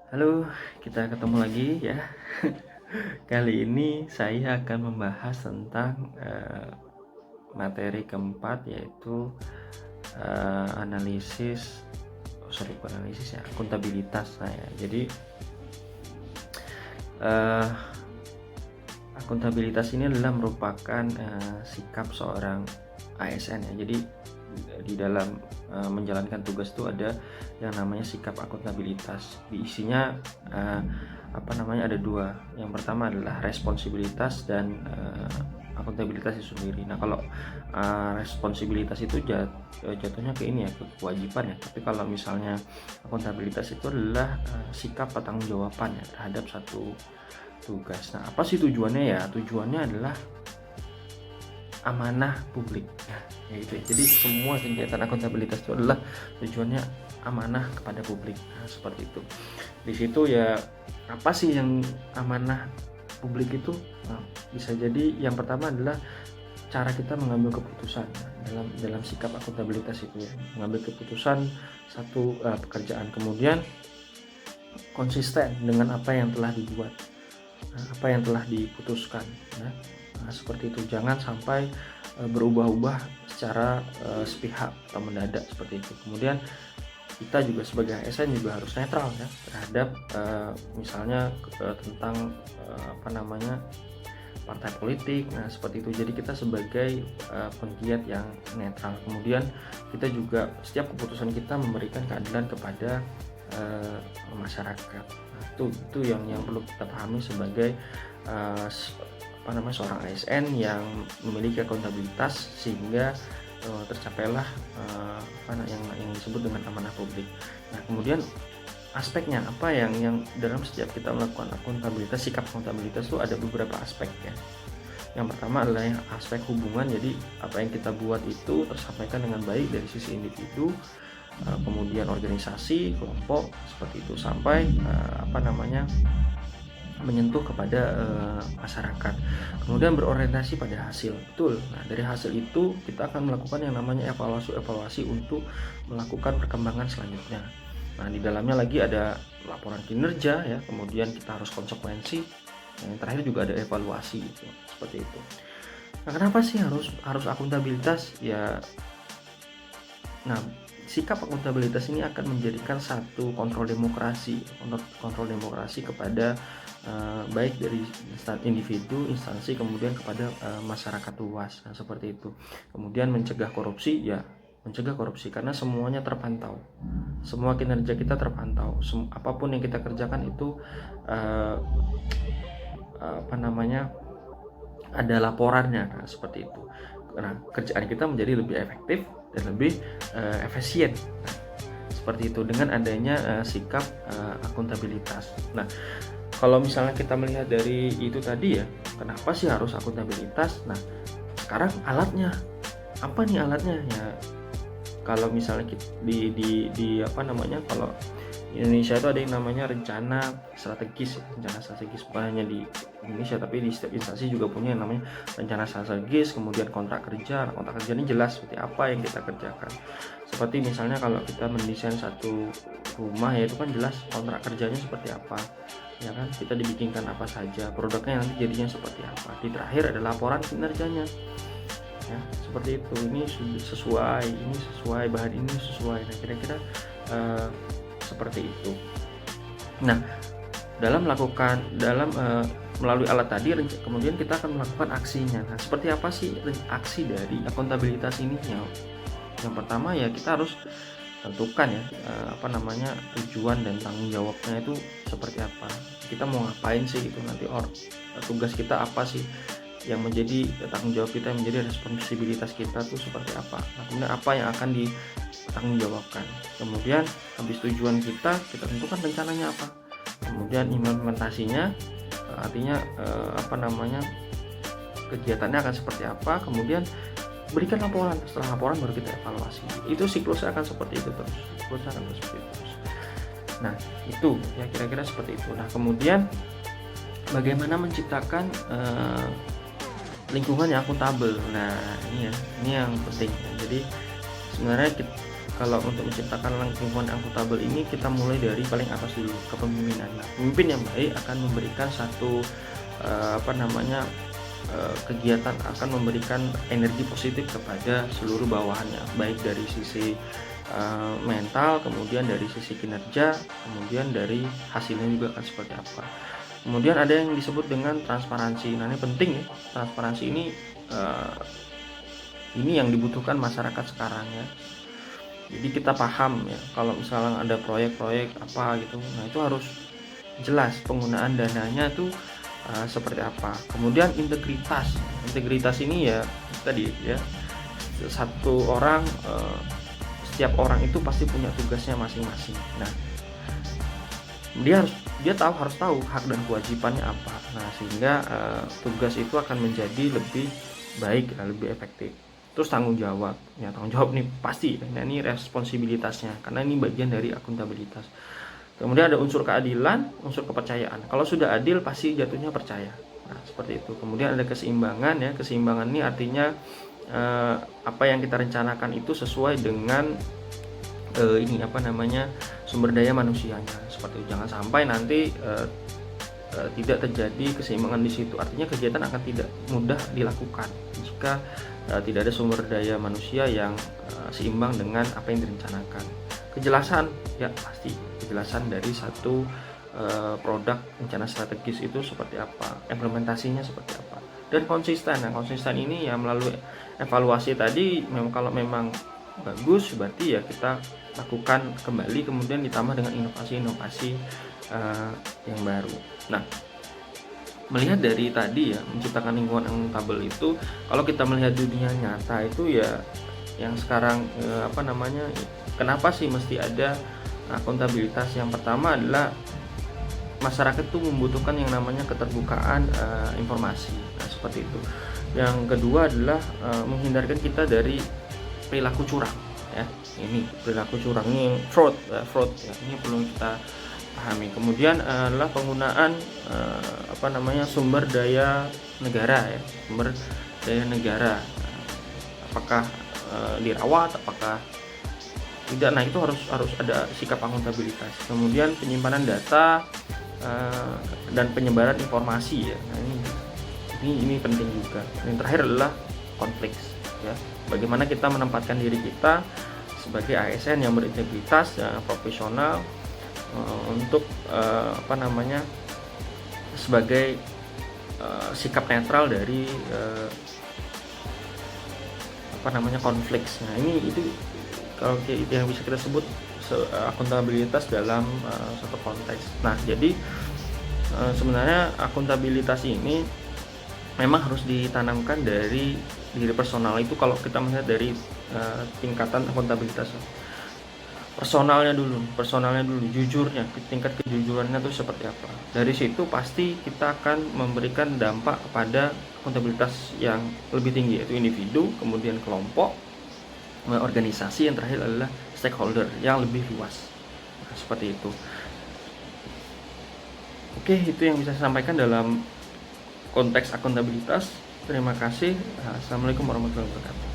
Halo, kita ketemu lagi ya. Kali ini saya akan membahas tentang materi keempat, yaitu analisis, bukan analisis ya, akuntabilitas. Nah ya, jadi eh, akuntabilitas ini adalah merupakan sikap seorang ASN ya. Jadi di dalam menjalankan tugas itu ada yang namanya sikap akuntabilitas. Diisinya ada dua. Yang pertama adalah responsibilitas dan akuntabilitas itu sendiri. Nah, kalau responsibilitas itu jatuhnya ke ini ya, ke kewajiban ya. Tapi kalau misalnya akuntabilitas itu adalah sikap bertanggung jawaban ya terhadap satu tugas. Nah, apa sih tujuannya ya? Tujuannya adalah amanah publik ya itu. Jadi semua kegiatan akuntabilitas itu adalah tujuannya amanah kepada publik. Nah, seperti itu. Di situ ya, apa sih yang amanah publik itu? Nah, bisa jadi yang pertama adalah cara kita mengambil keputusan dalam sikap akuntabilitas itu ya. Mengambil keputusan satu pekerjaan, kemudian konsisten dengan apa yang telah dibuat, apa yang telah diputuskan ya. Nah, seperti itu, jangan sampai berubah-ubah secara sepihak atau mendadak seperti itu. Kemudian kita juga sebagai ASN juga harus netral ya terhadap misalnya tentang partai politik. Nah, seperti itu. Jadi kita sebagai penggiat yang netral. Kemudian kita juga setiap keputusan kita memberikan keadilan kepada masyarakat. Nah, itu yang perlu kita pahami sebagai seorang ASN yang memiliki akuntabilitas, sehingga tercapailah yang disebut dengan amanah publik. Nah, kemudian aspeknya apa yang dalam setiap kita melakukan akuntabilitas, sikap akuntabilitas itu ada beberapa aspek ya. Yang pertama adalah yang aspek hubungan. Jadi apa yang kita buat itu tersampaikan dengan baik dari sisi individu, kemudian organisasi, kelompok, seperti itu, sampai menyentuh kepada masyarakat. Kemudian berorientasi pada hasil. Betul. Nah, dari hasil itu kita akan melakukan yang namanya evaluasi untuk melakukan perkembangan selanjutnya. Nah, di dalamnya lagi ada laporan kinerja ya, kemudian kita harus konsekuensi. Yang terakhir juga ada evaluasi gitu. Seperti itu. Nah, kenapa sih harus akuntabilitas? Ya, nah, sikap akuntabilitas ini akan menjadikan satu kontrol demokrasi kepada baik dari individu, instansi, kemudian kepada masyarakat luas. Nah, seperti itu. Kemudian mencegah korupsi karena semuanya terpantau. Semua kinerja kita terpantau. Apapun yang kita kerjakan itu ada laporannya. Nah, seperti itu. Nah, kerjaan kita menjadi lebih efektif dan lebih efisien. Nah, seperti itu dengan adanya sikap akuntabilitas. Nah, kalau misalnya kita melihat dari itu tadi ya, kenapa sih harus akuntabilitas? Nah, sekarang alatnya apa nih alatnya ya? Kalau misalnya kalau Indonesia itu ada yang namanya rencana strategis, bukan hanya di Indonesia tapi di setiap instansi juga punya yang namanya rencana strategis. Kemudian kontrak kerja ini jelas seperti apa yang kita kerjakan. Seperti misalnya kalau kita mendesain satu rumah ya, itu kan jelas kontrak kerjanya seperti apa ya kan, kita dibikinkan apa saja, produknya nanti jadinya seperti apa. Di terakhir ada laporan kinerjanya ya, seperti itu. Ini sesuai bahan ini sesuai. Nah, kira-kira seperti itu. Nah, melalui alat tadi, kemudian kita akan melakukan aksinya. Nah, seperti apa sih aksi dari akuntabilitas ini? Yang pertama ya, kita harus tentukan ya tujuan dan tanggung jawabnya itu seperti apa. Kita mau ngapain sih itu nanti, tugas kita apa sih yang menjadi tanggung jawab kita, yang menjadi responsibilitas kita tuh seperti apa. Nah, kemudian apa yang akan ditanggungjawabkan. Kemudian habis tujuan kita tentukan rencananya apa. Kemudian implementasinya, artinya kegiatannya akan seperti apa. Kemudian berikan laporan. Setelah laporan baru kita evaluasi. Itu siklusnya akan seperti itu terus. Nah, itu ya kira-kira seperti itu. Nah, kemudian bagaimana menciptakan lingkungan yang akuntabel. Nah, ini yang penting. Jadi sebenarnya kalau untuk menciptakan lingkungan akuntabel ini kita mulai dari paling atas dulu, kepemimpinan. Nah, pemimpin yang baik akan memberikan satu kegiatan, akan memberikan energi positif kepada seluruh bawahannya, baik dari sisi mental, kemudian dari sisi kinerja, kemudian dari hasilnya juga akan seperti apa. Kemudian ada yang disebut dengan transparansi. Nah, ini penting ya, transparansi ini yang dibutuhkan masyarakat sekarang ya. Jadi kita paham ya, kalau misalnya ada proyek-proyek apa gitu, nah itu harus jelas penggunaan dananya itu seperti apa. Kemudian integritas ini ya tadi ya, satu orang setiap orang itu pasti punya tugasnya masing-masing. Nah, dia harus tahu hak dan kewajibannya apa. Nah, sehingga tugas itu akan menjadi lebih baik dan lebih efektif. Terus tanggung jawab nih pasti, nah ini responsibilitasnya, karena ini bagian dari akuntabilitas. Kemudian ada unsur keadilan, unsur kepercayaan. Kalau sudah adil pasti jatuhnya percaya. Nah, seperti itu. Kemudian ada keseimbangan ya. Keseimbangan ini artinya apa yang kita rencanakan itu sesuai dengan sumber daya manusianya. Seperti itu. Jangan sampai nanti tidak terjadi keseimbangan di situ. Artinya kegiatan akan tidak mudah dilakukan jika tidak ada sumber daya manusia yang seimbang dengan apa yang direncanakan. Kejelasan ya pasti, kejelasan dari satu produk rencana strategis itu seperti apa, implementasinya seperti apa, dan konsisten. Nah, konsisten ini ya melalui evaluasi tadi, kalau memang bagus berarti ya kita lakukan kembali, kemudian ditambah dengan inovasi-inovasi yang baru. Nah, melihat dari tadi ya, menciptakan lingkungan akuntabel itu, kalau kita melihat dunia nyata itu ya yang sekarang kenapa sih mesti ada akuntabilitas? Yang pertama adalah masyarakat itu membutuhkan yang namanya keterbukaan informasi. Nah, seperti itu. Yang kedua adalah menghindarkan kita dari perilaku curang ya. Ini perilaku curang, ini fraud ya. Ini perlu kita pahami. Kemudian adalah penggunaan sumber daya negara ya, sumber daya negara, apakah dirawat, apakah tidak. Nah, itu harus ada sikap akuntabilitas. Kemudian penyimpanan data dan penyebaran informasi ya. Nah, ini penting juga. Yang terakhir adalah konflik ya. Bagaimana kita menempatkan diri kita sebagai ASN yang berintegritas, profesional, untuk sebagai sikap netral dari konflik. Nah, itu kalau yang bisa kita sebut akuntabilitas dalam satu konteks. Nah, jadi sebenarnya akuntabilitas ini memang harus ditanamkan dari diri personal. Itu kalau kita melihat dari tingkatan akuntabilitas personalnya dulu, jujurnya, tingkat kejujurannya itu seperti apa. Dari situ pasti kita akan memberikan dampak kepada akuntabilitas yang lebih tinggi, yaitu individu, kemudian kelompok, organisasi, yang terakhir adalah stakeholder yang lebih luas. Nah, seperti itu. Oke, itu yang bisa saya sampaikan dalam konteks akuntabilitas. Terima kasih. Assalamualaikum warahmatullahi wabarakatuh.